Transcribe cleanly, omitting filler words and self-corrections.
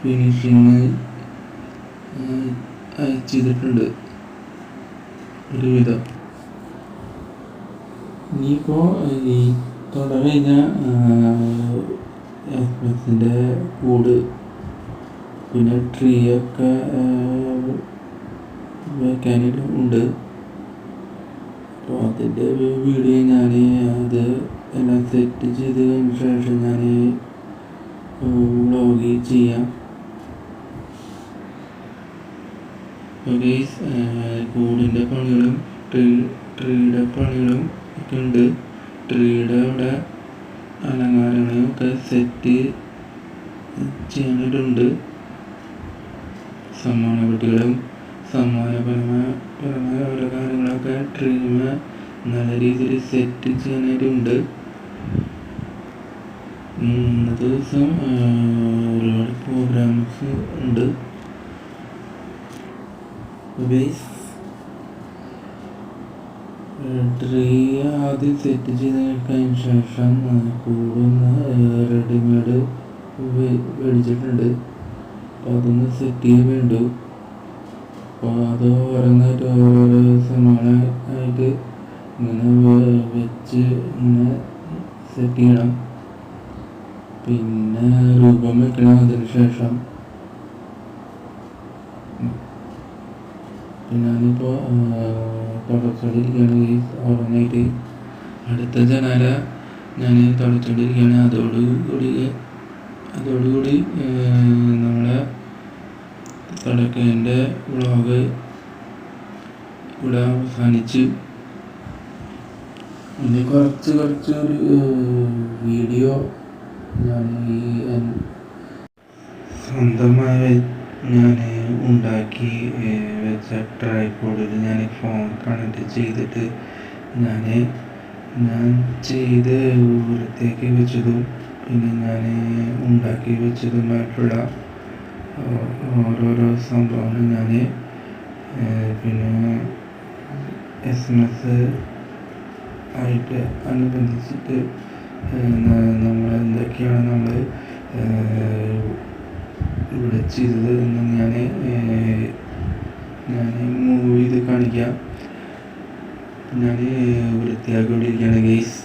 Finishing ചെയ്തിട്ടുണ്ട് ഒരുവിധം. ഇനിയിപ്പോൾ ഈ തുടങ്ങി കഴിഞ്ഞാൽ എക്സ്പ്രസിൻ്റെ കൂട് പിന്നെ ട്രീ ഒക്കെ വെക്കാനായിട്ട് ഉണ്ട്. അപ്പോൾ അതിൻ്റെ വീഡിയോ ഞാൻ അത് എല്ലാം സെറ്റ് ചെയ്തതിന് ശേഷം ഞാൻ വ്ളോഗ് ചെയ്യാം. കൂടിൻ്റെ പണികളും ട്രീയുടെ പണികളും ഒക്കെ ഉണ്ട്. ട്രീയുടെ അവിടെ അലങ്കാരങ്ങളും ഒക്കെ സെറ്റ് ചെയ്യാനായിട്ടുണ്ട്. സമ്മാനപ്പെട്ടികളും സമ്മാനപരമായ ഓരോ കാര്യങ്ങളൊക്കെ ട്രീമ നല്ല രീതിയിൽ സെറ്റ് ചെയ്യാനായിട്ടുണ്ട്. ഇന്നത്തെ ദിവസം ഒരുപാട് പ്രോഗ്രാംസ് ഉണ്ട്. ട്രീ ആദ്യം സെറ്റ് ചെയ്തതിന് ശേഷം കൂടുന്ന റെഡിമെയ്ഡ് മേടിച്ചിട്ടുണ്ട്. അപ്പോൾ അതൊന്ന് സെറ്റ് ചെയ്യാൻ വേണ്ടു. അപ്പോൾ അത് ഓരോന്നായിട്ട് ഓരോ സമാനമായിട്ട് ഇങ്ങനെ വെച്ച് ഇങ്ങനെ സെറ്റ് ചെയ്യണം. പിന്നെ രൂപം വെക്കണം. അതിന് ശേഷം ഞാനിപ്പോൾ തുടച്ചുകൊണ്ടിരിക്കുകയാണ്. ഓരോന്നായിട്ട് അടുത്ത ജനാല ഞാൻ തുടച്ചുകൊണ്ടിരിക്കുകയാണ്. അതോടുകൂടി നമ്മളെ തുടക്കേൻ്റെ വ്ളോഗ് ഇവിടെ അവസാനിച്ച്. ഇനി കുറച്ചൊരു വീഡിയോ ഞാൻ സ്വന്തമായി ഞാൻ ഉണ്ടാക്കി വെച്ച ട്രൈപോഡിൽ ഞാൻ ഫോൺ കണക്ട് ചെയ്തിട്ട് ഞാൻ ചെയ്ത് വൃത്തിയാക്കി വെച്ചതും പിന്നെ ഞാൻ ഉണ്ടാക്കി വെച്ചതുമായിട്ടുള്ള ഓരോരോ സംഭവങ്ങൾ ഞാൻ പിന്നെ SMS ആയിട്ട് അനുബന്ധിച്ചിട്ട് നമ്മൾ എന്തൊക്കെയാണ് നമ്മൾ ഇവിടെ ചെയ്തത് എന്ന് ഞാൻ മൂവ് ചെയ്ത് കാണിക്കാം. ഞാൻ വൃത്തിയാക്കിക്കൊണ്ടിരിക്കുകയാണ് ഗൈസ്.